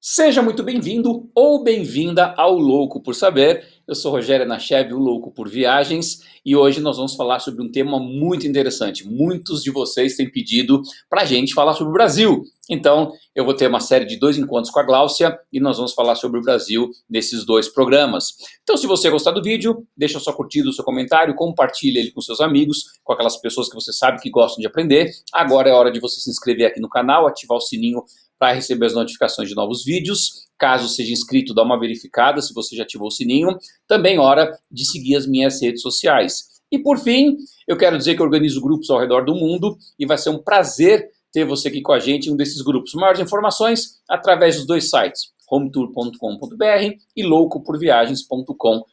Seja muito bem-vindo ou bem-vinda ao Louco por Saber. Eu sou Rogério Nachev, o Louco por Viagens, e hoje nós vamos falar sobre um tema muito interessante. Muitos de vocês têm pedido para a gente falar sobre o Brasil. Então, eu vou ter uma série de 2 encontros com a Gláucia e nós vamos falar sobre o Brasil nesses 2 programas. Então, se você gostar do vídeo, deixa sua curtida, o seu comentário, compartilhe ele com seus amigos, com aquelas pessoas que você sabe que gostam de aprender. Agora é hora de você se inscrever aqui no canal, ativar o sininho para receber as notificações de novos vídeos. Caso seja inscrito, dá uma verificada se você já ativou o sininho. Também hora de seguir as minhas redes sociais. E por fim, eu quero dizer que eu organizo grupos ao redor do mundo e vai ser um prazer ter você aqui com a gente em um desses grupos. Maiores informações através dos 2 sites, hometour.com.br e loucoporviagens.com.br.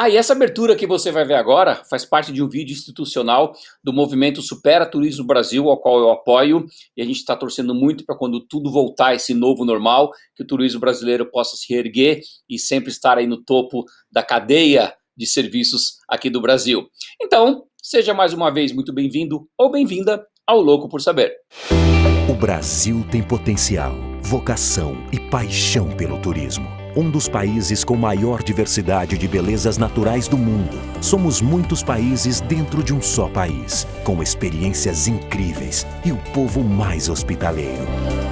E essa abertura que você vai ver agora faz parte de um vídeo institucional do movimento Supera Turismo Brasil, ao qual eu apoio, e a gente está torcendo muito para quando tudo voltar a esse novo normal, que o turismo brasileiro possa se reerguer e sempre estar aí no topo da cadeia de serviços aqui do Brasil. Então, seja mais uma vez muito bem-vindo ou bem-vinda ao Louco por Saber. O Brasil tem potencial, vocação e paixão pelo turismo. Um dos países com maior diversidade de belezas naturais do mundo. Somos muitos países dentro de um só país, com experiências incríveis e o povo mais hospitaleiro.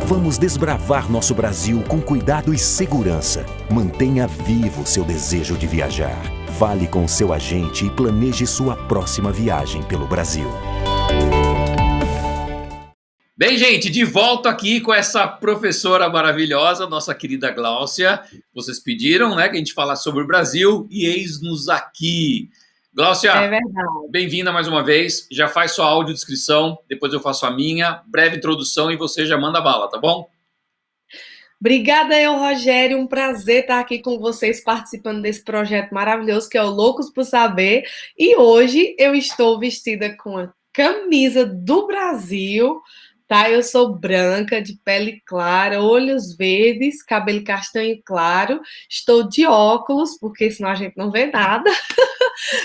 Vamos desbravar nosso Brasil com cuidado e segurança. Mantenha vivo seu desejo de viajar. Fale com seu agente e planeje sua próxima viagem pelo Brasil. Bem, gente, de volta aqui com essa professora maravilhosa, nossa querida Gláucia. Vocês pediram, né, que a gente falasse sobre o Brasil e eis-nos aqui. Gláucia, É verdade. bem-vinda mais uma vez. Já faz sua audiodescrição, depois eu faço a minha, breve introdução e você já manda bala, tá bom? Obrigada, Rogério. Um prazer estar aqui com vocês participando desse projeto maravilhoso que é o Loucos por Saber. E hoje eu estou vestida com a camisa do Brasil, tá? Eu sou branca, de pele clara, olhos verdes, cabelo castanho claro. Estou de óculos, porque senão a gente não vê nada.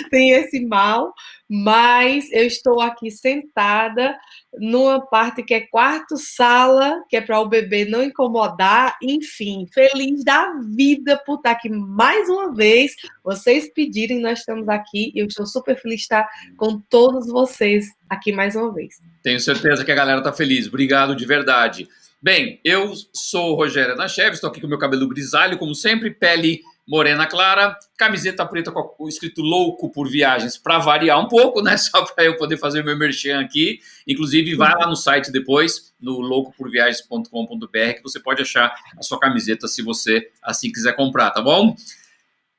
Tem esse mal, mas eu estou aqui sentada numa parte que é quarto-sala, que é para o bebê não incomodar, enfim, feliz da vida por estar aqui mais uma vez. Vocês pedirem, nós estamos aqui e eu estou super feliz de estar com todos vocês aqui mais uma vez. Tenho certeza que a galera tá feliz. Obrigado de verdade. Bem, eu sou o Rogério Nachev, estou aqui com meu cabelo grisalho, como sempre, pele morena clara, camiseta preta com o escrito Louco por Viagens, para variar um pouco, né? Só para eu poder fazer meu merchan aqui. Inclusive, vai lá no site depois, no loucoporviagens.com.br, que você pode achar a sua camiseta se você assim quiser comprar, tá bom?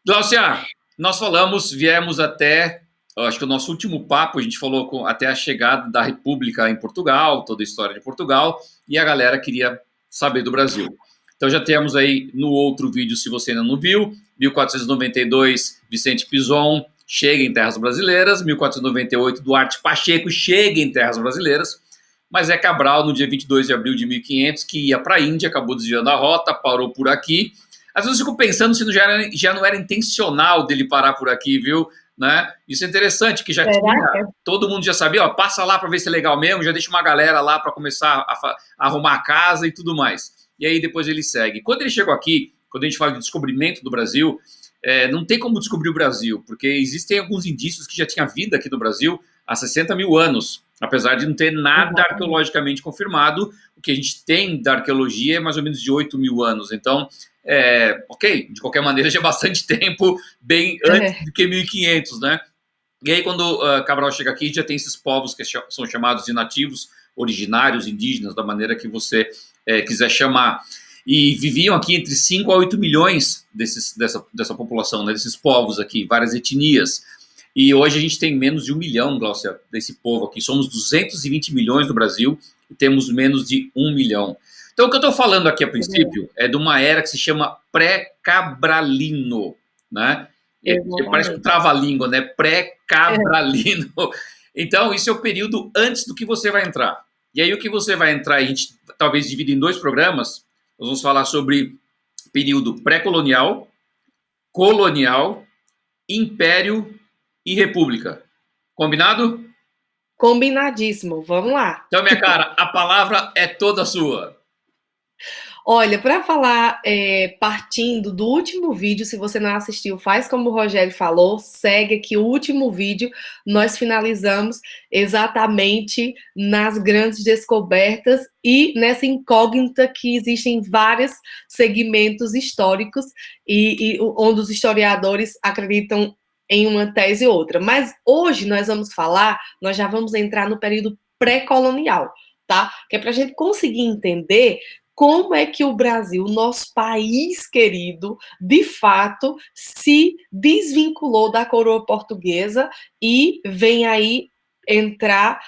Gláucia, nós viemos até, acho que o nosso último papo, a gente falou até a chegada da República em Portugal, toda a história de Portugal, e a galera queria saber do Brasil. Então já temos aí no outro vídeo, se você ainda não viu, 1492, Vicente Pinzon chega em terras brasileiras, 1498, Duarte Pacheco chega em terras brasileiras, mas é Cabral, no dia 22 de abril de 1500, que ia para a Índia, acabou desviando a rota, parou por aqui. Às vezes eu fico pensando se já não era intencional dele parar por aqui, viu? Né? Isso é interessante, que já tinha, todo mundo já sabia, ó, passa lá para ver se é legal mesmo, já deixa uma galera lá para começar a arrumar a casa e tudo mais. E aí depois ele segue. Quando ele chegou aqui, quando a gente fala de descobrimento do Brasil, não tem como descobrir o Brasil, porque existem alguns indícios que já tinha vida aqui no Brasil há 60 mil anos, apesar de não ter nada arqueologicamente confirmado. O que a gente tem da arqueologia é mais ou menos de 8 mil anos. Então, ok, de qualquer maneira já é bastante tempo, bem antes do que 1500, né? E aí quando Cabral chega aqui, já tem esses povos que são chamados de nativos, originários, indígenas, da maneira que você quiser chamar. E viviam aqui entre 5 a 8 milhões dessa população, né, desses povos aqui, várias etnias. E hoje a gente tem menos de 1 milhão, Gláucia, desse povo aqui. Somos 220 milhões no Brasil e temos menos de 1 milhão. Então, o que eu estou falando aqui, a princípio, é de uma era que se chama pré-cabralino, né? Parece um trava-língua, né? Pré-cabralino. Então, isso é o período antes do que você vai entrar. E aí, o que você vai entrar, a gente talvez divida em 2 programas. Nós vamos falar sobre período pré-colonial, colonial, império e república. Combinado? Combinadíssimo. Vamos lá. Então, minha cara, a palavra é toda sua. Olha, para falar, partindo do último vídeo, se você não assistiu, faz como o Rogério falou, segue aqui o último vídeo, nós finalizamos exatamente nas grandes descobertas e nessa incógnita que existem vários segmentos históricos e onde os historiadores acreditam em uma tese ou outra. Mas hoje nós vamos falar, nós já vamos entrar no período pré-colonial, tá? Que é para a gente conseguir entender como é que o Brasil, nosso país querido, de fato, se desvinculou da coroa portuguesa e vem aí entrar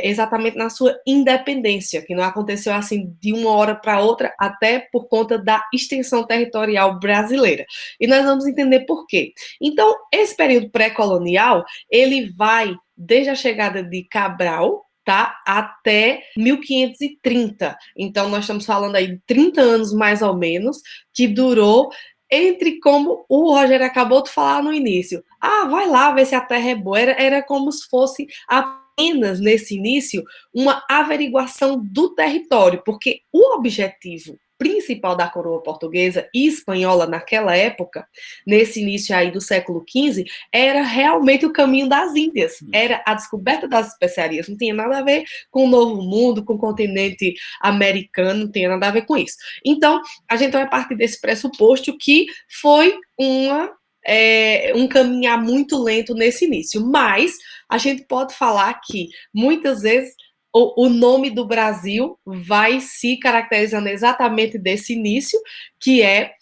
exatamente na sua independência, que não aconteceu assim de uma hora para outra, até por conta da extensão territorial brasileira. E nós vamos entender por quê. Então, esse período pré-colonial, ele vai desde a chegada de Cabral, tá? Até 1530. Então, nós estamos falando aí de 30 anos, mais ou menos, que durou entre, como o Rogério acabou de falar no início. Ah, vai lá ver se a terra é boa. Era como se fosse apenas, nesse início, uma averiguação do território, porque o objetivo principal da coroa portuguesa e espanhola naquela época, nesse início aí do século XV, era realmente o caminho das Índias, era a descoberta das especiarias, não tinha nada a ver com o Novo Mundo, com o continente americano, não tinha nada a ver com isso. Então, a gente vai partir desse pressuposto que foi um caminhar muito lento nesse início, mas a gente pode falar que muitas vezes o nome do Brasil vai se caracterizando exatamente desse início, que é,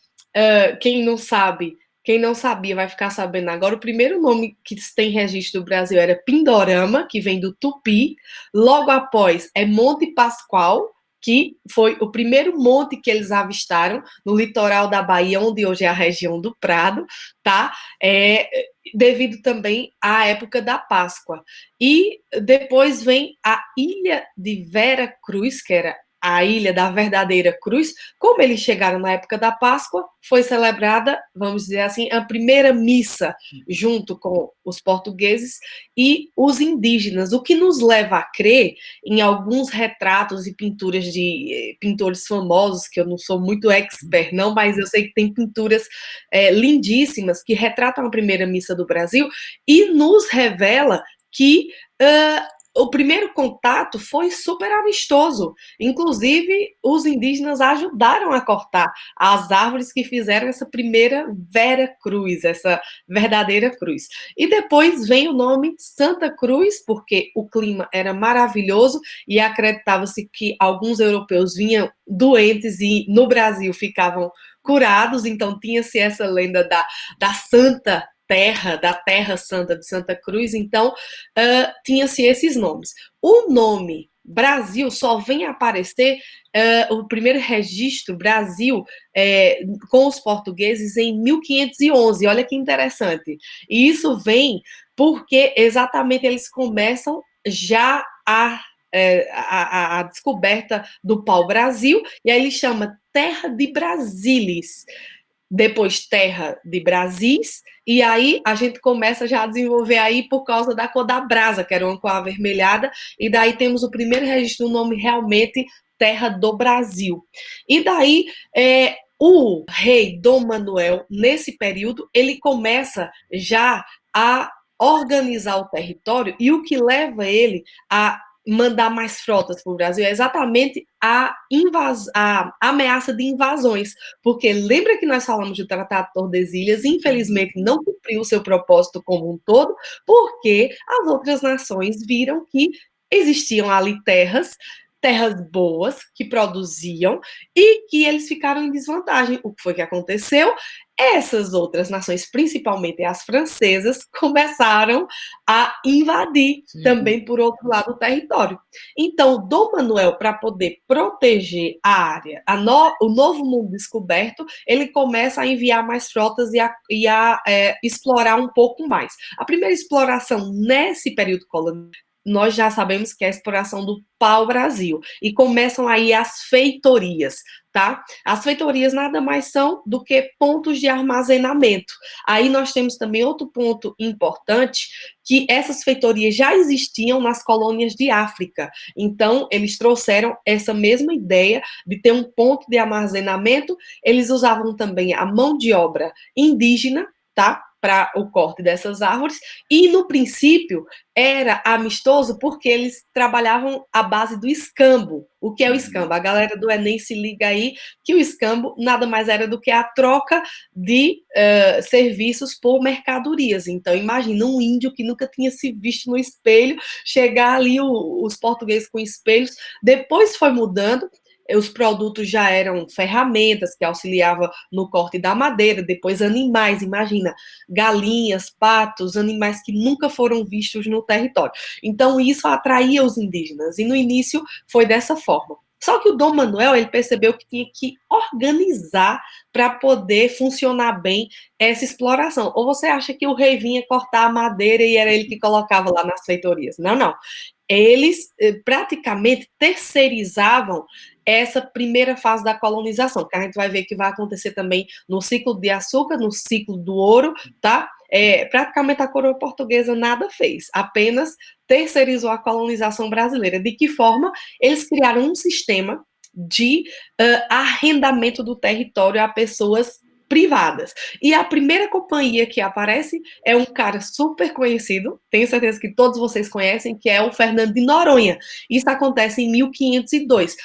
quem não sabia vai ficar sabendo agora, o primeiro nome que tem registro do Brasil era Pindorama, que vem do Tupi, logo após é Monte Pascoal, que foi o primeiro monte que eles avistaram no litoral da Bahia, onde hoje é a região do Prado, tá? Devido também à época da Páscoa. E depois vem a Ilha de Vera Cruz, que era a Ilha da Verdadeira Cruz. Como eles chegaram na época da Páscoa, foi celebrada, vamos dizer assim, a primeira missa junto com os portugueses e os indígenas, o que nos leva a crer em alguns retratos e pinturas de pintores famosos, que eu não sou muito expert não, mas eu sei que tem pinturas lindíssimas que retratam a primeira missa do Brasil e nos revela que o primeiro contato foi super amistoso. Inclusive, os indígenas ajudaram a cortar as árvores que fizeram essa primeira Vera Cruz, essa verdadeira cruz. E depois vem o nome Santa Cruz, porque o clima era maravilhoso e acreditava-se que alguns europeus vinham doentes e no Brasil ficavam curados, então tinha-se essa lenda da Santa Terra, da Terra Santa de Santa Cruz, então tinha-se esses nomes. O nome Brasil só vem aparecer, o primeiro registro Brasil com os portugueses em 1511, olha que interessante. E isso vem porque exatamente eles começam já a descoberta do pau-brasil, e aí ele chama Terra de Brasilis, depois Terra de Brasis, e aí a gente começa já a desenvolver aí por causa da cor da brasa, que era uma cor avermelhada, e daí temos o primeiro registro do nome realmente Terra do Brasil. E daí o rei Dom Manuel, nesse período, ele começa já a organizar o território, e o que leva ele a mandar mais frotas para o Brasil é exatamente a ameaça de invasões, porque lembra que nós falamos do Tratado de Tordesilhas, infelizmente não cumpriu o seu propósito como um todo, porque as outras nações viram que existiam ali terras boas, que produziam, e que eles ficaram em desvantagem. O que foi que aconteceu? Essas outras nações, principalmente as francesas, começaram a invadir também, por outro lado, o território. Então, Dom Manuel, para poder proteger a área, o novo mundo descoberto, ele começa a enviar mais frotas e a explorar um pouco mais. A primeira exploração nesse período colonial, nós já sabemos que é a exploração do pau-brasil. E começam aí as feitorias, tá? As feitorias nada mais são do que pontos de armazenamento. Aí nós temos também outro ponto importante, que essas feitorias já existiam nas colônias de África. Então, eles trouxeram essa mesma ideia de ter um ponto de armazenamento. Eles usavam também a mão de obra indígena, tá? Para o corte dessas árvores, e no princípio era amistoso porque eles trabalhavam à base do escambo. O que é o escambo? A galera do Enem se liga aí que o escambo nada mais era do que a troca de serviços por mercadorias. Então, imagina um índio que nunca tinha se visto no espelho, chegar ali os portugueses com espelhos, depois foi mudando. Os produtos já eram ferramentas que auxiliavam no corte da madeira, depois animais, imagina, galinhas, patos, animais que nunca foram vistos no território. Então, isso atraía os indígenas, e no início foi dessa forma. Só que o Dom Manuel, ele percebeu que tinha que organizar para poder funcionar bem essa exploração. Ou você acha que o rei vinha cortar a madeira e era ele que colocava lá nas feitorias? Não, não. Eles praticamente terceirizavam essa primeira fase da colonização, que a gente vai ver que vai acontecer também no ciclo de açúcar, no ciclo do ouro, tá? Praticamente a coroa portuguesa nada fez, apenas terceirizou a colonização brasileira. De que forma? Eles criaram um sistema de arrendamento do território a pessoas privadas. E a primeira companhia que aparece é um cara super conhecido, tenho certeza que todos vocês conhecem, que é o Fernando de Noronha. Isso acontece em 1502.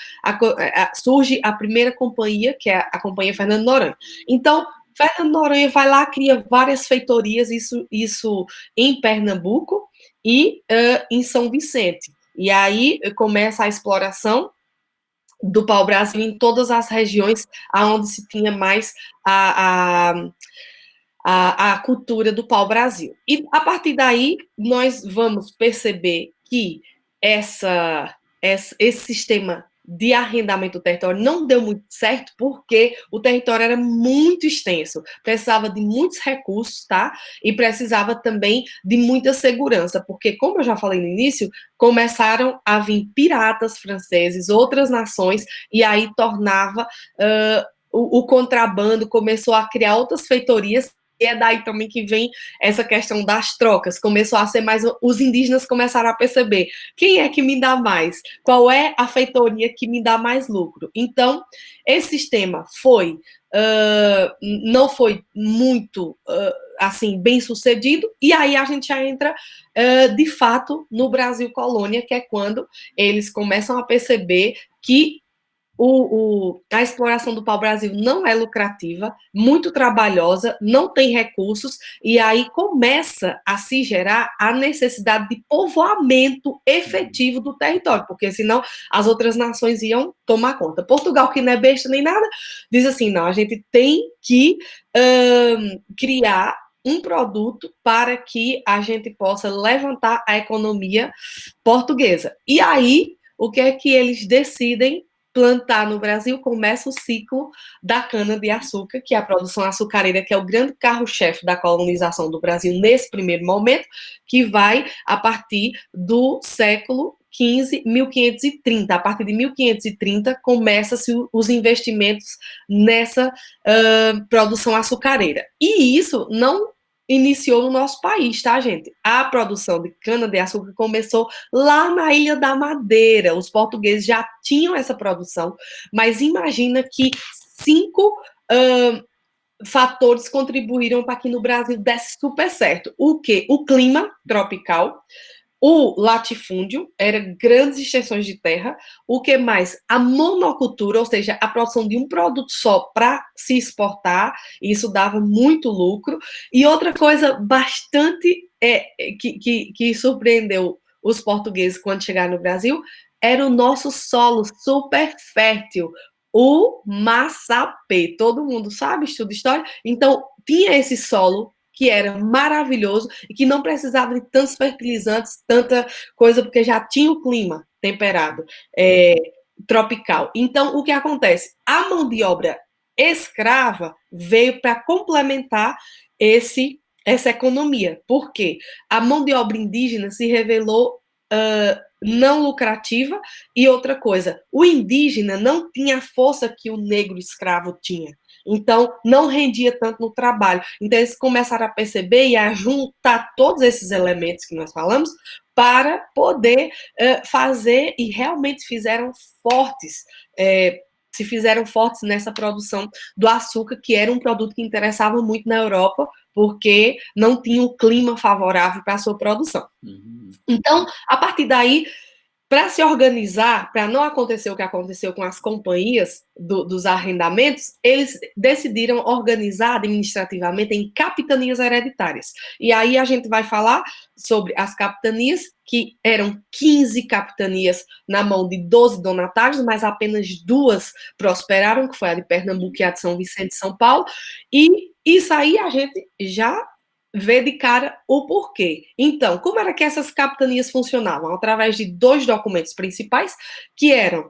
Surge a primeira companhia, que é a Companhia Fernando de Noronha. Então, Fernando de Noronha vai lá, cria várias feitorias, isso em Pernambuco e em São Vicente. E aí começa a exploração do pau-brasil em todas as regiões onde se tinha mais a cultura do pau-brasil. E, a partir daí, nós vamos perceber que esse sistema de arrendamento do território não deu muito certo, porque o território era muito extenso, precisava de muitos recursos, tá? E precisava também de muita segurança, porque, como eu já falei no início, começaram a vir piratas franceses, outras nações, e aí tornava o contrabando, começou a criar outras feitorias. E é daí também que vem essa questão das trocas. Começou a ser mais... Os indígenas começaram a perceber quem é que me dá mais, qual é a feitoria que me dá mais lucro. Então, esse sistema não foi muito assim, bem sucedido, e aí a gente já entra de fato no Brasil colônia, que é quando eles começam a perceber que a exploração do pau-brasil não é lucrativa, muito trabalhosa, não tem recursos, e aí começa a se gerar a necessidade de povoamento efetivo do território, porque senão as outras nações iam tomar conta. Portugal, que não é besta nem nada, diz assim, não, a gente tem que criar um produto para que a gente possa levantar a economia portuguesa. E aí, o que é que eles decidem plantar no Brasil? Começa o ciclo da cana-de-açúcar, que é a produção açucareira, que é o grande carro-chefe da colonização do Brasil nesse primeiro momento, que vai a partir do século XV, 1530. A partir de 1530, começa-se os investimentos nessa produção açucareira. E isso não iniciou no nosso país, tá, gente? A produção de cana-de-açúcar começou lá na Ilha da Madeira. Os portugueses já tinham essa produção, mas imagina que 5 fatores contribuíram para que no Brasil desse super certo. O quê? O clima tropical, o latifúndio, eram grandes extensões de terra. O que mais? A monocultura, ou seja, a produção de um produto só para se exportar, isso dava muito lucro. E outra coisa bastante que surpreendeu os portugueses quando chegaram no Brasil era o nosso solo super fértil, o massapê. Todo mundo sabe, estuda história? Então, tinha esse solo que era maravilhoso e que não precisava de tantos fertilizantes, tanta coisa, porque já tinha o clima temperado, tropical. Então, o que acontece? A mão de obra escrava veio para complementar essa economia. Por quê? A mão de obra indígena se revelou não lucrativa, e outra coisa, o indígena não tinha a força que o negro escravo tinha. Então, não rendia tanto no trabalho. Então, eles começaram a perceber e a juntar todos esses elementos que nós falamos para poder fazer, e realmente fizeram fortes, se fizeram fortes nessa produção do açúcar, que era um produto que interessava muito na Europa, porque não tinha um clima favorável para a sua produção. Então, a partir daí, para se organizar, para não acontecer o que aconteceu com as companhias dos arrendamentos, eles decidiram organizar administrativamente em capitanias hereditárias. E aí a gente vai falar sobre as capitanias, que eram 15 capitanias na mão de 12 donatários, mas apenas 2 prosperaram, que foi a de Pernambuco e a de São Vicente e São Paulo, e isso aí a gente já vê de cara o porquê. Então, como era que essas capitanias funcionavam? Através de 2 documentos principais, que eram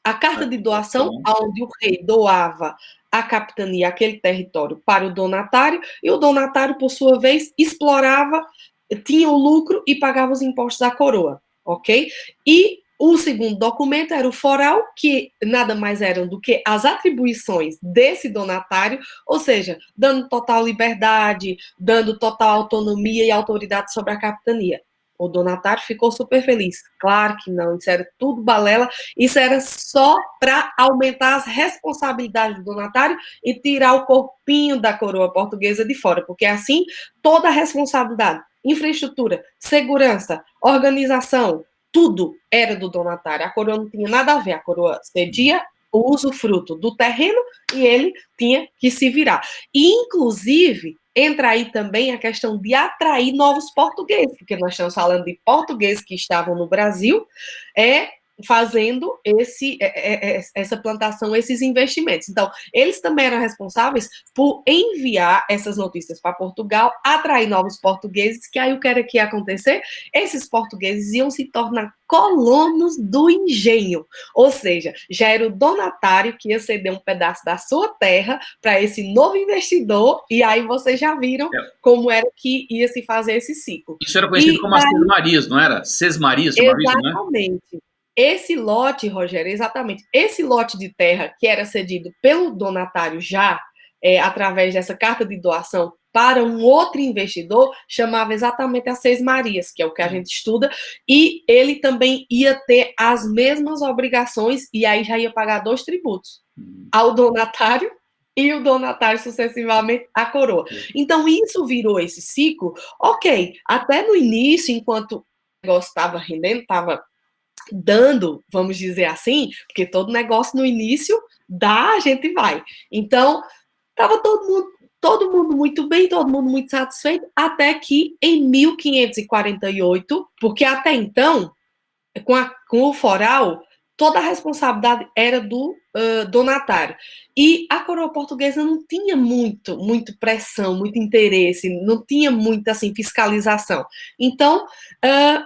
a carta de doação, onde o rei doava a capitania, aquele território, para o donatário, e o donatário, por sua vez, explorava, tinha o lucro e pagava os impostos à coroa, ok? E o segundo documento era o foral, que nada mais eram do que as atribuições desse donatário, ou seja, dando total liberdade, dando total autonomia e autoridade sobre a capitania. O donatário ficou super feliz. Claro que não, isso era tudo balela, isso era só para aumentar as responsabilidades do donatário e tirar o corpinho da coroa portuguesa de fora, porque assim toda a responsabilidade, infraestrutura, segurança, organização, tudo era do donatário. A coroa não tinha nada a ver, a coroa cedia o usufruto do terreno e ele tinha que se virar. E, inclusive, entra aí também a questão de atrair novos portugueses, porque nós estamos falando de portugueses que estavam no Brasil, fazendo essa plantação, esses investimentos. Então, eles também eram responsáveis por enviar essas notícias para Portugal, atrair novos portugueses, que aí o que era que ia acontecer? Esses portugueses iam se tornar colonos do engenho, ou seja, já era o donatário que ia ceder um pedaço da sua terra para esse novo investidor, e aí vocês já viram como era que ia se fazer esse ciclo. Isso era conhecido como as sesmarias, não era? Sesmarias, exatamente. Isso, né? Esse lote, Rogério, exatamente, esse lote de terra que era cedido pelo donatário já, através dessa carta de doação para um outro investidor, chamava exatamente as Sesmarias, que é o que a gente estuda, e ele também ia ter as mesmas obrigações, e aí já ia pagar 2 tributos, ao donatário e o donatário sucessivamente à coroa. Então, isso virou esse ciclo, ok, até no início, enquanto o negócio estava rendendo, estava dando, vamos dizer assim, porque todo negócio no início dá, a gente vai. Então, estava todo mundo muito bem, todo mundo muito satisfeito, até que em 1548, porque até então, com o foral, toda a responsabilidade era do donatário. E a coroa portuguesa não tinha muito pressão, muito interesse, não tinha muita assim, fiscalização. Então,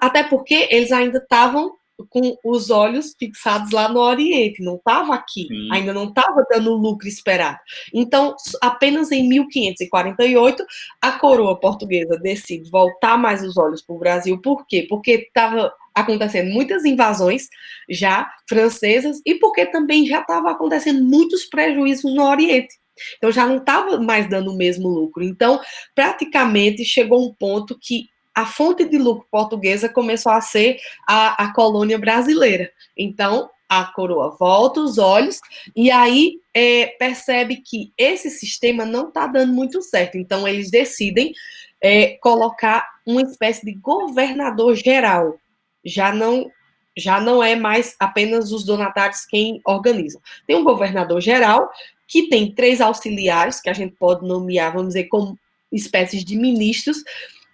até porque eles ainda estavam com os olhos fixados lá no Oriente, não estava aqui, ainda não estava dando o lucro esperado. Então, apenas em 1548, a coroa portuguesa decide voltar mais os olhos para o Brasil. Por quê? Porque estava acontecendo muitas invasões já francesas e porque também já estava acontecendo muitos prejuízos no Oriente. Então, já não estava mais dando o mesmo lucro. Então, praticamente, chegou um ponto que a fonte de lucro portuguesa começou a ser a colônia brasileira. Então, a coroa volta os olhos e aí percebe que esse sistema não está dando muito certo. Então, eles decidem colocar uma espécie de governador geral. Já não é mais apenas os donatários quem organizam. Tem um governador geral que tem 3 auxiliares, que a gente pode nomear, vamos dizer, como espécies de ministros,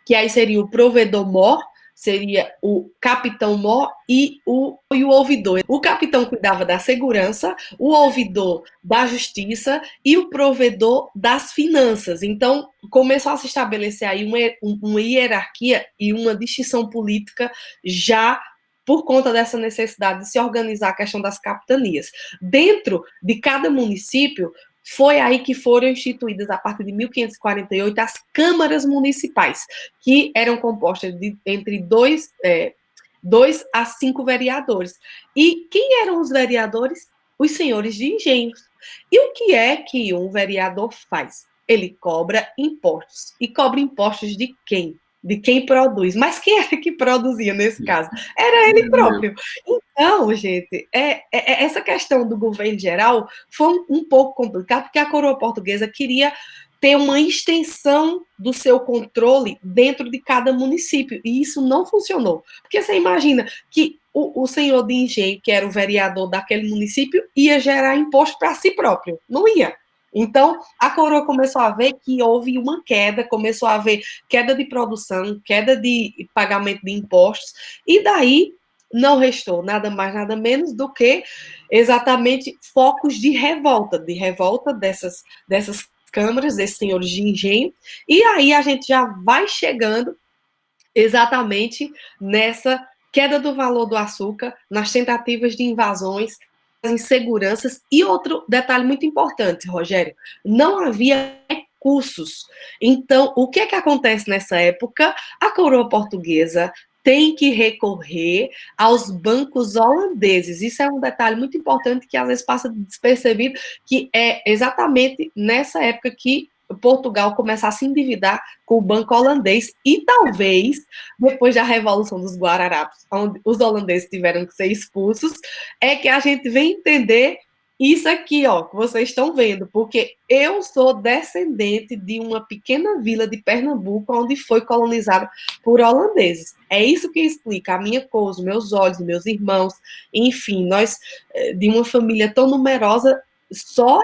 que aí seria o provedor-mor, seria o capitão-mor e o ouvidor. O capitão cuidava da segurança, o ouvidor da justiça e o provedor das finanças. Então, começou a se estabelecer aí uma hierarquia e uma distinção política já por conta dessa necessidade de se organizar a questão das capitanias. Dentro de cada município, foi aí que foram instituídas, a partir de 1548, as câmaras municipais, que eram compostas de entre 2 a 5 vereadores. E quem eram os vereadores? Os senhores de engenhos. E o que é que um vereador faz? Ele cobra impostos. E cobra impostos de quem? De quem produz. Mas quem era que produzia nesse caso? Era ele próprio. Então, gente, essa questão do governo geral foi um pouco complicado, porque a coroa portuguesa queria ter uma extensão do seu controle dentro de cada município, e isso não funcionou. Porque você imagina que o senhor de engenho, que era o vereador daquele município, ia gerar imposto para si próprio. Não ia. Então, a coroa começou a ver que houve uma queda, começou a haver queda de produção, queda de pagamento de impostos, e daí não restou nada mais, nada menos do que exatamente focos de revolta dessas câmaras, desses senhores de engenho, e aí a gente já vai chegando exatamente nessa queda do valor do açúcar, nas tentativas de invasões, inseguranças, e outro detalhe muito importante, Rogério, não havia recursos. Então, o que é que acontece nessa época? A coroa portuguesa tem que recorrer aos bancos holandeses. Isso é um detalhe muito importante que às vezes passa despercebido, que é exatamente nessa época que Portugal começa a se endividar com o banco holandês, e talvez, depois da Revolução dos Guararapes, onde os holandeses tiveram que ser expulsos, é que a gente vem entender isso aqui, ó, que vocês estão vendo, porque eu sou descendente de uma pequena vila de Pernambuco, onde foi colonizada por holandeses. É isso que explica a minha cor, os meus olhos, os meus irmãos, enfim, nós, de uma família tão numerosa, só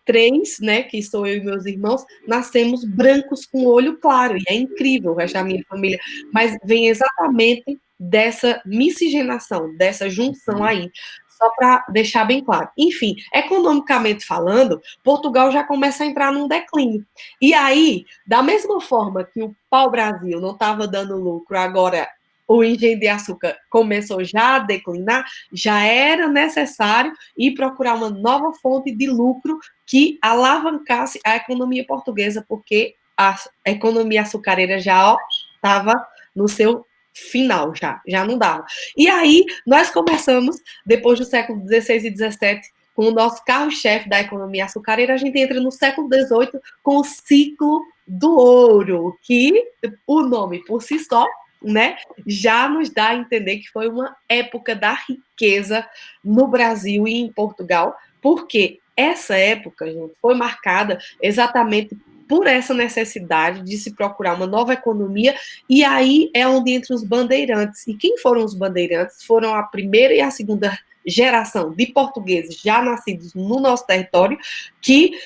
3, né, que sou eu e meus irmãos, nascemos brancos com olho claro, e é incrível o resto da minha família, mas vem exatamente dessa miscigenação, dessa junção aí, só para deixar bem claro. Enfim, economicamente falando, Portugal já começa a entrar num declínio. E aí, da mesma forma que o pau-brasil não estava dando lucro, agora o engenho de açúcar começou já a declinar, já era necessário ir procurar uma nova fonte de lucro que alavancasse a economia portuguesa, porque a economia açucareira já estava no seu final, já não dava. E aí, nós começamos, depois do século XVI e XVII, com o nosso carro-chefe da economia açucareira, a gente entra no século XVIII com o ciclo do ouro, que o nome por si só, né, já nos dá a entender que foi uma época da riqueza no Brasil e em Portugal, porque essa época, gente, foi marcada exatamente por essa necessidade de se procurar uma nova economia, e aí é onde entram os bandeirantes. E quem foram os bandeirantes? Foram a primeira e a segunda geração de portugueses já nascidos no nosso território, que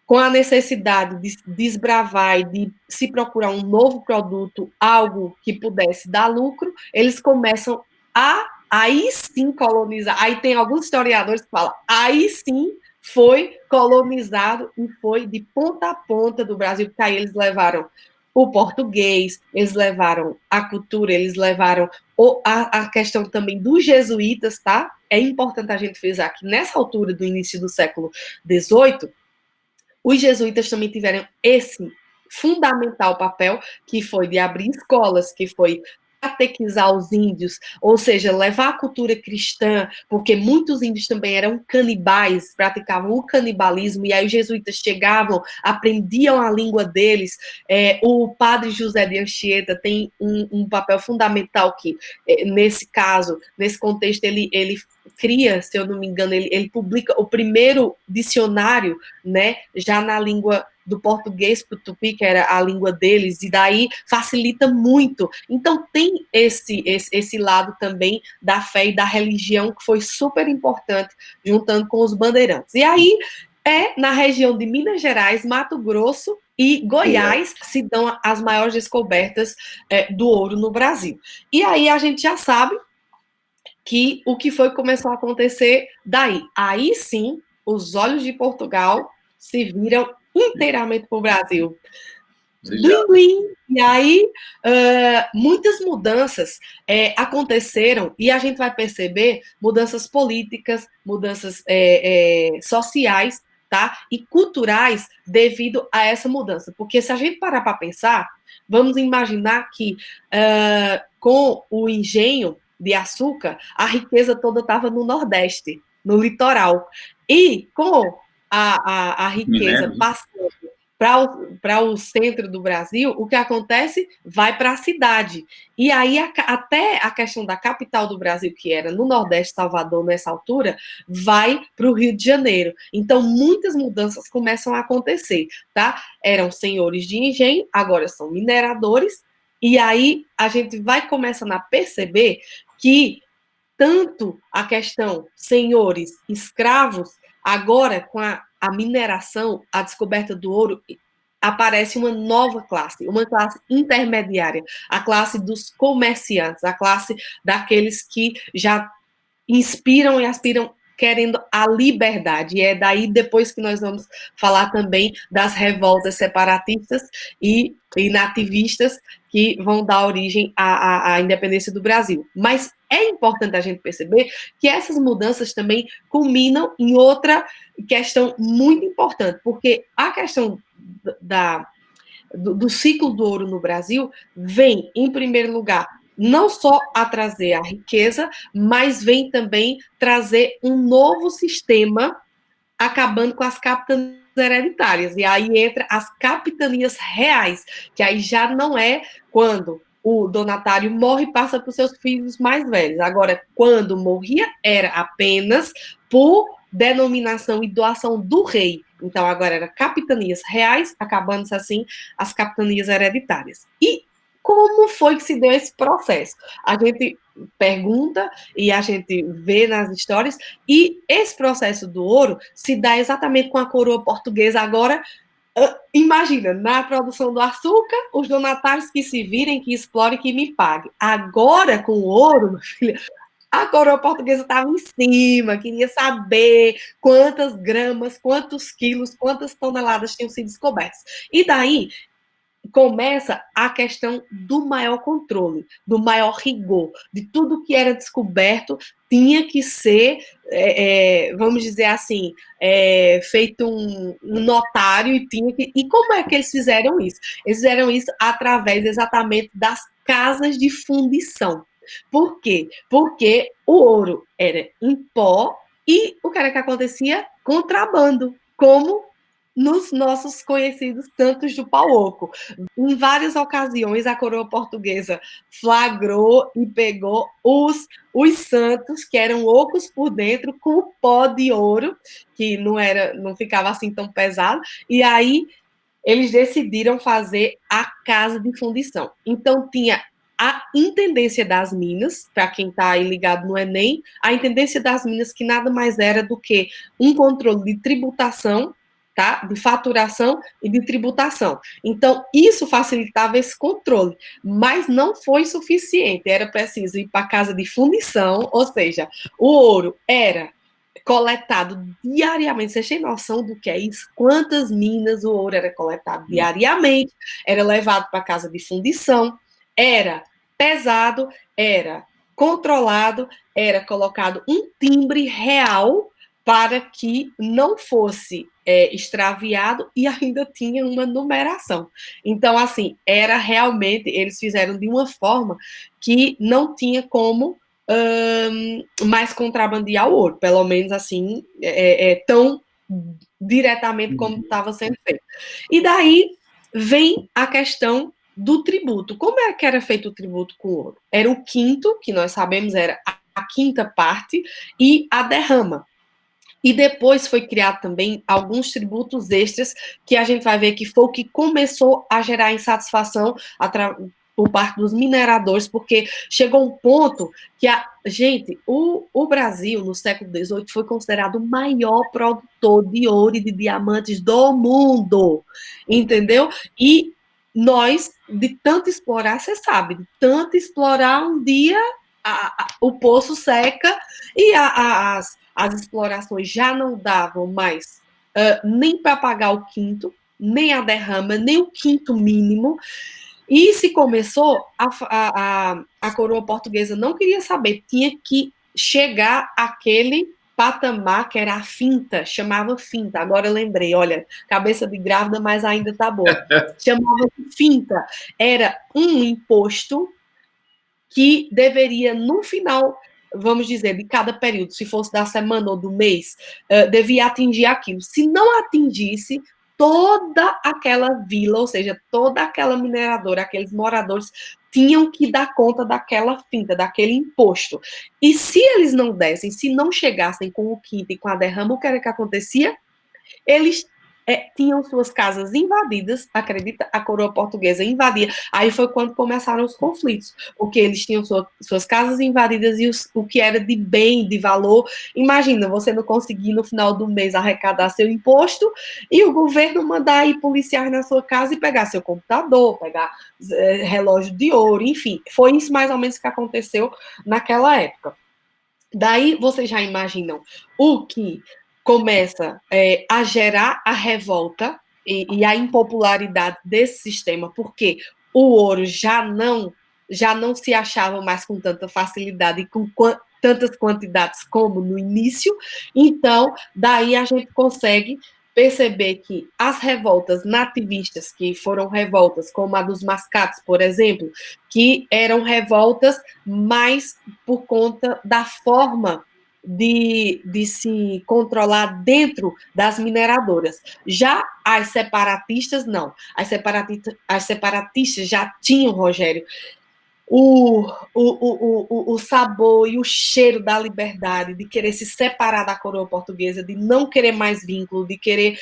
com a necessidade de desbravar e de se procurar um novo produto, algo que pudesse dar lucro, eles começam a, aí sim, colonizar. Aí tem alguns historiadores que falam, aí sim foi colonizado e foi de ponta a ponta do Brasil, porque aí eles levaram o português, eles levaram a cultura, eles levaram a questão também dos jesuítas, tá? É importante a gente frisar que nessa altura do início do século XVIII, os jesuítas também tiveram esse fundamental papel, que foi de abrir escolas, que foi catequizar os índios, ou seja, levar a cultura cristã, porque muitos índios também eram canibais, praticavam o canibalismo, e aí os jesuítas chegavam, aprendiam a língua deles. O padre José de Anchieta tem um papel fundamental que, nesse caso, nesse contexto, ele cria, se eu não me engano, ele publica o primeiro dicionário, né, já na língua do português para o tupi, que era a língua deles, e daí facilita muito. Então tem esse lado também da fé e da religião, que foi super importante, juntando com os bandeirantes. E aí na região de Minas Gerais, Mato Grosso e Goiás se dão as maiores descobertas do ouro no Brasil. E aí a gente já sabe que o que foi que começou a acontecer daí. Aí sim, os olhos de Portugal se viram inteiramente para o Brasil. Blim. E aí, muitas mudanças aconteceram, e a gente vai perceber mudanças políticas, mudanças sociais, tá? E culturais devido a essa mudança. Porque se a gente parar para pensar, vamos imaginar que com o engenho de açúcar, a riqueza toda estava no Nordeste, no litoral. E com a riqueza passando para o centro do Brasil, o que acontece? Vai para a cidade. E aí, até a questão da capital do Brasil, que era no Nordeste, Salvador, nessa altura, vai para o Rio de Janeiro. Então, muitas mudanças começam a acontecer, tá? Eram senhores de engenho, agora são mineradores, e aí a gente vai começando a perceber que tanto a questão senhores, escravos, agora com a mineração, a descoberta do ouro, aparece uma nova classe, uma classe intermediária, a classe dos comerciantes, a classe daqueles que já inspiram e aspiram querendo a liberdade. E é daí depois que nós vamos falar também das revoltas separatistas e nativistas que vão dar origem à independência do Brasil. Mas é importante a gente perceber que essas mudanças também culminam em outra questão muito importante, porque a questão do ciclo do ouro no Brasil vem, em primeiro lugar, não só a trazer a riqueza, mas vem também trazer um novo sistema, acabando com as capitanias hereditárias. E aí entra as capitanias reais, que aí já não é quando o donatário morre e passa para os seus filhos mais velhos. Agora, quando morria, era apenas por denominação e doação do rei. Então, agora era capitanias reais, acabando-se assim as capitanias hereditárias. E como foi que se deu esse processo? A gente pergunta e a gente vê nas histórias, e esse processo do ouro se dá exatamente com a coroa portuguesa agora. Imagina, na produção do açúcar, os donatários que se virem, que explorem, que me paguem. Agora, com o ouro, meu filho, a coroa portuguesa estava em cima, queria saber quantas gramas, quantos quilos, quantas toneladas tinham sido descobertas. E daí começa a questão do maior controle, do maior rigor, de tudo que era descoberto tinha que ser, vamos dizer assim, feito um notário e tinha que... E como é que eles fizeram isso? Eles fizeram isso através exatamente das casas de fundição. Por quê? Porque o ouro era em pó e o que era que acontecia? Contrabando, como nos nossos conhecidos Santos do Pau Oco. Em várias ocasiões, a coroa portuguesa flagrou e pegou os santos, que eram ocos por dentro, com o pó de ouro, que não ficava assim tão pesado, e aí eles decidiram fazer a casa de fundição. Então, tinha a Intendência das Minas, para quem está aí ligado no Enem, a Intendência das Minas, que nada mais era do que um controle de tributação, tá? De faturação e de tributação. Então, isso facilitava esse controle, mas não foi suficiente. Era preciso ir para a casa de fundição, ou seja, o ouro era coletado diariamente. Vocês têm noção do que é isso? Quantas minas o ouro era coletado diariamente, era levado para a casa de fundição, era pesado, era controlado, era colocado um timbre real para que não fosse extraviado e ainda tinha uma numeração. Então, assim, era realmente, eles fizeram de uma forma que não tinha como mais contrabandear o ouro, pelo menos assim, tão diretamente como estava sendo feito. E daí vem a questão do tributo. Como é que era feito o tributo com ouro? Era o quinto, que nós sabemos era a quinta parte, e a derrama. E depois foi criado também alguns tributos extras, que a gente vai ver que foi o que começou a gerar insatisfação por parte dos mineradores, porque chegou um ponto que o Brasil, no século XVIII, foi considerado o maior produtor de ouro e de diamantes do mundo, entendeu? E nós, de tanto explorar, você sabe, de tanto explorar, um dia o poço seca e as explorações já não davam mais nem para pagar o quinto, nem a derrama, nem o quinto mínimo. E se começou, a coroa portuguesa não queria saber, tinha que chegar aquele patamar que era a finta, chamava finta. Agora eu lembrei, olha, cabeça de grávida, mas ainda tá boa. Chamava-se finta. Era um imposto que deveria, no final, vamos dizer, de cada período, se fosse da semana ou do mês, devia atingir aquilo. Se não atingisse, toda aquela vila, ou seja, toda aquela mineradora, aqueles moradores, tinham que dar conta daquela finta, daquele imposto. E se eles não dessem, se não chegassem com o quinto e com a derrama, o que era que acontecia? Eles tinham suas casas invadidas, acredita? A coroa portuguesa invadia. Aí foi quando começaram os conflitos, porque eles tinham suas casas invadidas e o que era de bem, de valor. Imagina, você não conseguir no final do mês arrecadar seu imposto e o governo mandar ir policiais na sua casa e pegar seu computador, pegar relógio de ouro, enfim. Foi isso mais ou menos que aconteceu naquela época. Daí vocês já imaginam o que começa a gerar a revolta e a impopularidade desse sistema, porque o ouro já não se achava mais com tanta facilidade e com tantas quantidades como no início. Então, daí a gente consegue perceber que as revoltas nativistas, que foram revoltas como a dos mascates, por exemplo, que eram revoltas mais por conta da forma de se controlar dentro das mineradoras. Já as separatistas, não. As separatistas já tinham, Rogério, o sabor e o cheiro da liberdade, de querer se separar da coroa portuguesa, de não querer mais vínculo, de querer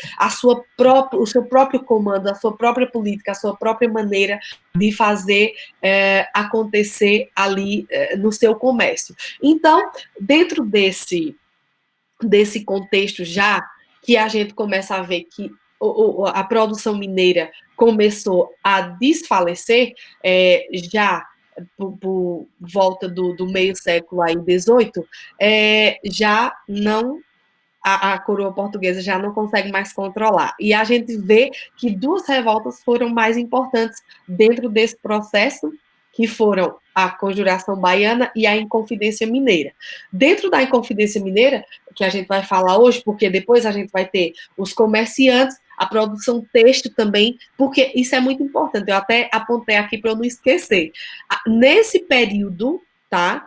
o seu próprio comando, a sua própria política, a sua própria maneira de fazer acontecer ali no seu comércio. Então, dentro desse contexto já, que a gente começa a ver que a produção mineira começou a desfalecer, já por volta do meio século aí, 18, já não a coroa portuguesa já não consegue mais controlar. E a gente vê que duas revoltas foram mais importantes dentro desse processo, que foram a Conjuração Baiana e a Inconfidência Mineira. Dentro da Inconfidência Mineira, que a gente vai falar hoje, porque depois a gente vai ter os comerciantes, a produção têxtil também, porque isso é muito importante. Eu até apontei aqui para eu não esquecer. Nesse período, tá,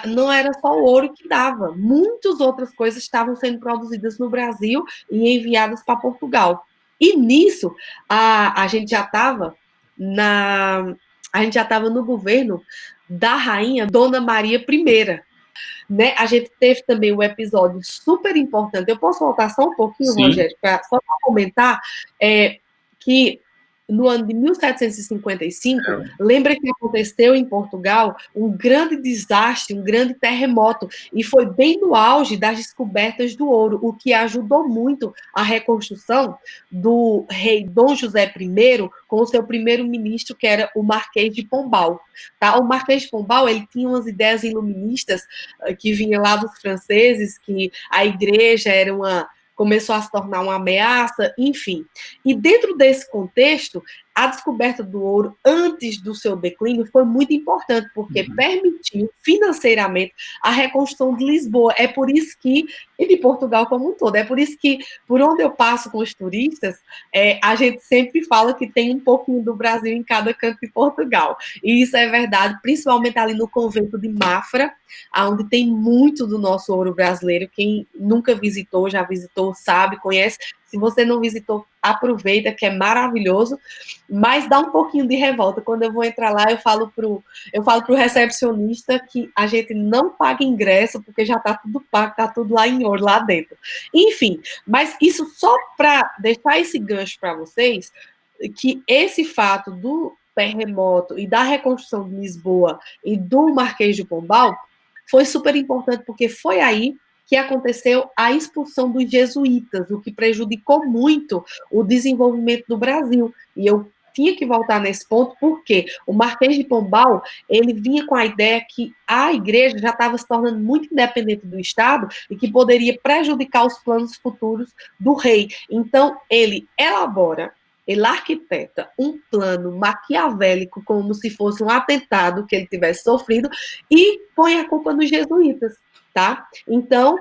não era só o ouro que dava. Muitas outras coisas estavam sendo produzidas no Brasil e enviadas para Portugal. E nisso, a gente já estava no governo da rainha Dona Maria I. Né? A gente teve também um episódio super importante. Eu posso voltar só um pouquinho, sim, Rogério, só para comentar que no ano de 1755, lembra que aconteceu em Portugal um grande desastre, um grande terremoto, e foi bem no auge das descobertas do ouro, o que ajudou muito a reconstrução do rei Dom José I com o seu primeiro-ministro, que era o Marquês de Pombal. Tá? O Marquês de Pombal, ele tinha umas ideias iluministas que vinham lá dos franceses, que a igreja começou a se tornar uma ameaça, enfim. E dentro desse contexto, a descoberta do ouro antes do seu declínio foi muito importante, porque permitiu financeiramente a reconstrução de Lisboa. É por isso que, e de Portugal como um todo, é por isso que, por onde eu passo com os turistas, a gente sempre fala que tem um pouquinho do Brasil em cada canto de Portugal. E isso é verdade, principalmente ali no convento de Mafra, onde tem muito do nosso ouro brasileiro. Quem nunca visitou, já visitou, sabe, conhece. Se você não visitou, aproveita, que é maravilhoso, mas dá um pouquinho de revolta. Quando eu vou entrar lá, eu falo pro recepcionista que a gente não paga ingresso, porque já está tudo pago, está tudo lá em ouro, lá dentro. Enfim, mas isso só para deixar esse gancho para vocês, que esse fato do terremoto e da reconstrução de Lisboa e do Marquês de Pombal foi super importante, porque foi aí que aconteceu a expulsão dos jesuítas, o que prejudicou muito o desenvolvimento do Brasil. E eu tinha que voltar nesse ponto, porque o Marquês de Pombal, ele vinha com a ideia que a igreja já estava se tornando muito independente do Estado e que poderia prejudicar os planos futuros do rei. Então, ele arquiteta um plano maquiavélico, como se fosse um atentado que ele tivesse sofrido, e põe a culpa nos jesuítas. tá? Então,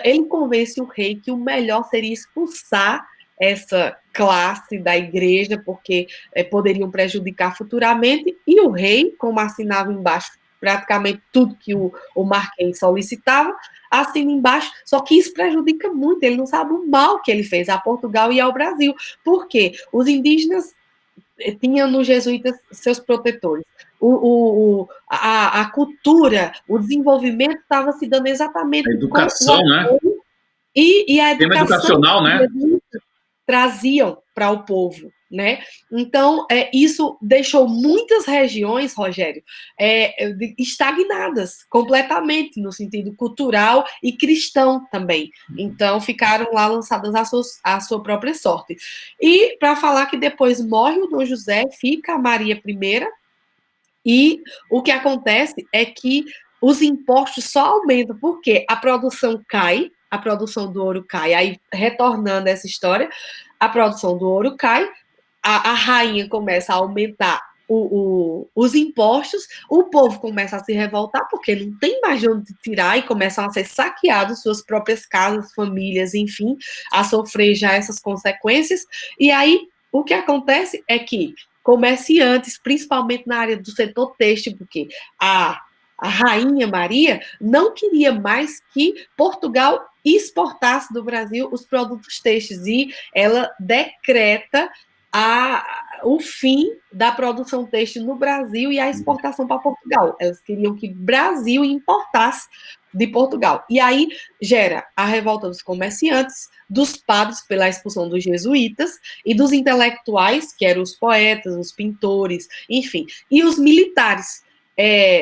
ele convence o rei que o melhor seria expulsar essa classe da igreja, porque poderiam prejudicar futuramente, e o rei, como assinava embaixo praticamente tudo que o Marquês solicitava, assina embaixo, só que isso prejudica muito, ele não sabe o mal que ele fez a Portugal e ao Brasil, porque os indígenas tinham nos jesuítas seus protetores. A cultura, o desenvolvimento estava se dando exatamente a educação, né? E a Tema educação educacional, né? traziam para o povo, né? Então, isso deixou muitas regiões, Rogério, estagnadas completamente no sentido cultural e cristão também. Então, ficaram lá lançadas à sua própria sorte. E para falar que depois morre o Dom José, fica a Maria I, e o que acontece é que os impostos só aumentam, porque a produção cai, a produção do ouro cai. Aí, retornando essa história, a produção do ouro cai, a rainha começa a aumentar os impostos, o povo começa a se revoltar, porque não tem mais de onde tirar, e começam a ser saqueados suas próprias casas, famílias, enfim, a sofrer já essas consequências. E aí, o que acontece é que comerciantes, principalmente na área do setor têxtil, porque a Rainha Maria não queria mais que Portugal exportasse do Brasil os produtos têxteis, e ela decreta o fim da produção têxtil no Brasil e a exportação para Portugal. Elas queriam que o Brasil importasse de Portugal. E aí gera a revolta dos comerciantes, dos padres pela expulsão dos jesuítas e dos intelectuais, que eram os poetas, os pintores, enfim, e os militares,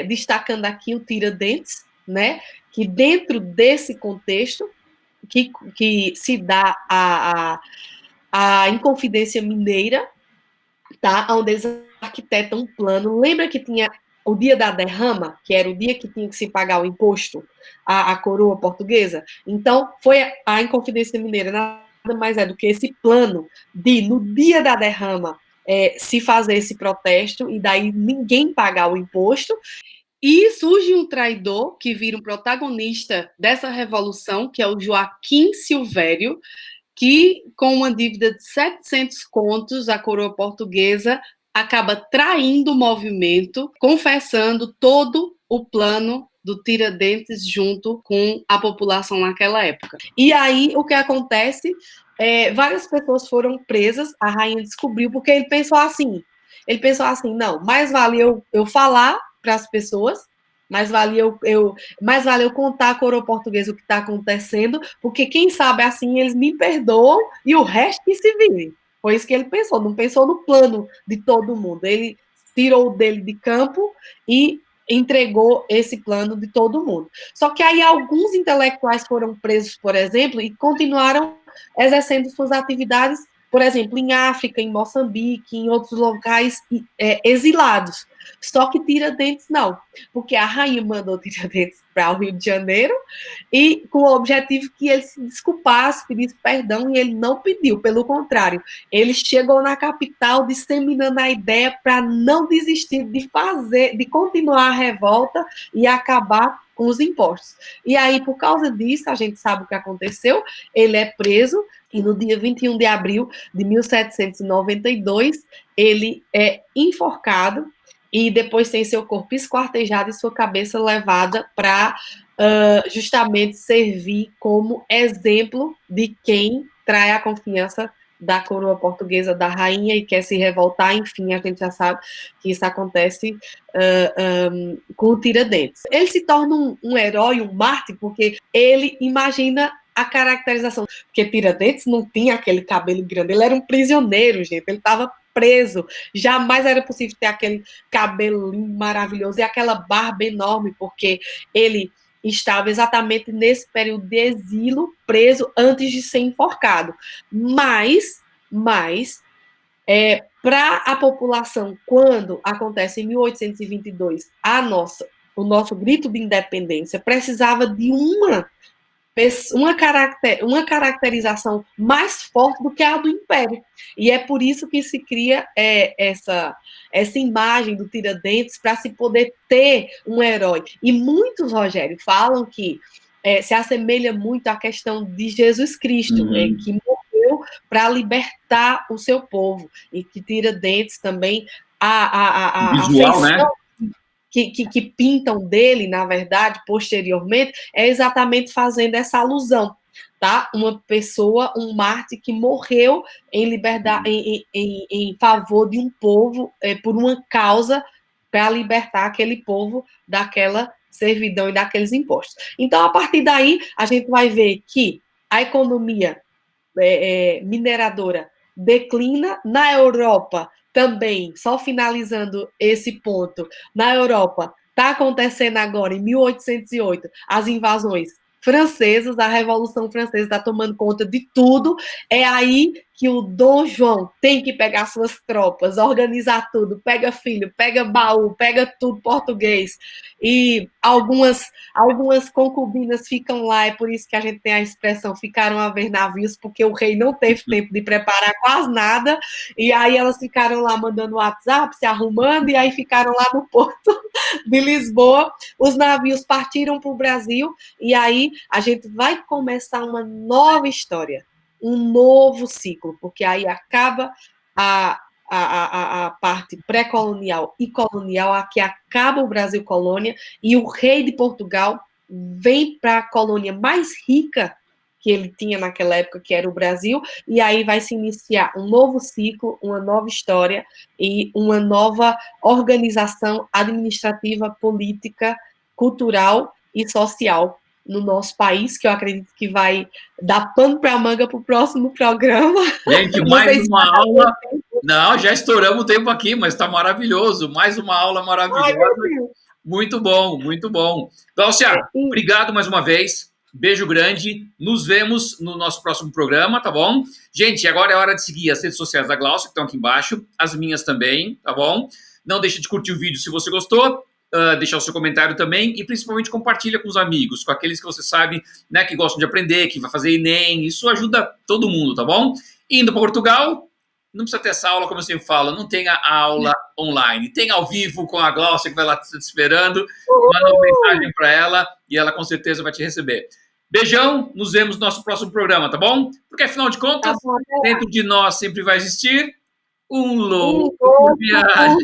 destacando aqui o Tiradentes, né, que dentro desse contexto que se dá a Inconfidência Mineira, tá, onde eles arquitetam um plano. Lembra que tinha o dia da derrama, que era o dia que tinha que se pagar o imposto à coroa portuguesa? Então, foi a Inconfidência Mineira, nada mais é do que esse plano de, no dia da derrama, se fazer esse protesto, e daí ninguém pagar o imposto. E surge um traidor que vira um protagonista dessa revolução, que é o Joaquim Silvério, que, com uma dívida de 700 contos, a coroa portuguesa acaba traindo o movimento, confessando todo o plano do Tiradentes junto com a população naquela época. E aí, o que acontece? Várias pessoas foram presas, a rainha descobriu, porque ele pensou assim, não, mais vale eu falar para as pessoas, mais vale eu contar à coroa portuguesa o que está acontecendo, porque quem sabe assim eles me perdoam e o resto que se vire. Foi isso que ele pensou, não pensou no plano de todo mundo. Ele tirou dele de campo e entregou esse plano de todo mundo. Só que aí alguns intelectuais foram presos, por exemplo, e continuaram exercendo suas atividades, por exemplo, em África, em Moçambique, em outros locais exilados. Só que Tiradentes não, porque a rainha mandou Tiradentes para o Rio de Janeiro, e com o objetivo que ele se desculpasse, pedisse perdão, e ele não pediu, pelo contrário, ele chegou na capital disseminando a ideia para não desistir de continuar a revolta e acabar com os impostos. E aí, por causa disso, a gente sabe o que aconteceu, ele é preso, e no dia 21 de abril de 1792, ele é enforcado, e depois tem seu corpo esquartejado e sua cabeça levada para justamente servir como exemplo de quem trai a confiança da coroa portuguesa, da rainha, e quer se revoltar. Enfim, a gente já sabe que isso acontece com o Tiradentes. Ele se torna um herói, um mártir, porque ele imagina a caracterização, porque Tiradentes não tinha aquele cabelo grande, ele era um prisioneiro, gente, ele estava preso, jamais era possível ter aquele cabelo maravilhoso e aquela barba enorme, porque ele estava exatamente nesse período de exílio, preso antes de ser enforcado. Mas para a população, quando acontece em 1822 o nosso grito de independência, precisava de uma caracterização mais forte do que a do Império. E é por isso que se cria essa imagem do Tiradentes, para se poder ter um herói. E muitos, Rogério, falam que se assemelha muito à questão de Jesus Cristo, que morreu para libertar o seu povo e que tira dentes também a visual, feição, né? Que pintam dele, na verdade, posteriormente, é exatamente fazendo essa alusão. Tá? Uma pessoa, um mártir que morreu em liberdade, em favor de um povo, por uma causa, para libertar aquele povo daquela servidão e daqueles impostos. Então, a partir daí, a gente vai ver que a economia mineradora declina. Na Europa também, só finalizando esse ponto, na Europa está acontecendo agora, em 1808, as invasões francesas, a Revolução Francesa está tomando conta de tudo. É aí que o Dom João tem que pegar suas tropas, organizar tudo, pega filho, pega baú, pega tudo português. E algumas concubinas ficam lá, é por isso que a gente tem a expressão ficaram a ver navios, porque o rei não teve tempo de preparar quase nada, e aí elas ficaram lá mandando WhatsApp, se arrumando, e aí ficaram lá no porto de Lisboa. Os navios partiram para o Brasil, e aí a gente vai começar uma nova história, um novo ciclo, porque aí acaba a parte pré-colonial e colonial, aqui acaba o Brasil colônia, e o rei de Portugal vem para a colônia mais rica que ele tinha naquela época, que era o Brasil, e aí vai se iniciar um novo ciclo, uma nova história e uma nova organização administrativa, política, cultural e social no nosso país, que eu acredito que vai dar pano para a manga para o próximo programa. Gente, mais uma aula. Não, já estouramos o tempo aqui, mas está maravilhoso. Mais uma aula maravilhosa. Muito bom, muito bom. Glaucia, obrigado mais uma vez. Beijo grande. Nos vemos no nosso próximo programa, tá bom? Gente, agora é hora de seguir as redes sociais da Glaucia, que estão aqui embaixo. As minhas também, tá bom? Não deixe de curtir o vídeo se você gostou. Deixar o seu comentário também e principalmente compartilha com os amigos, com aqueles que você sabe, né, que gostam de aprender, que vai fazer Enem. Isso ajuda todo mundo, tá bom? Indo para Portugal, não precisa ter essa aula, como eu sempre falo, não tem a aula online. Tem ao vivo com a Glaucia, que vai lá te esperando. Manda uma mensagem para ela e ela com certeza vai te receber. Beijão, nos vemos no nosso próximo programa, tá bom? Porque afinal de contas, dentro de nós sempre vai existir um louco por viagem.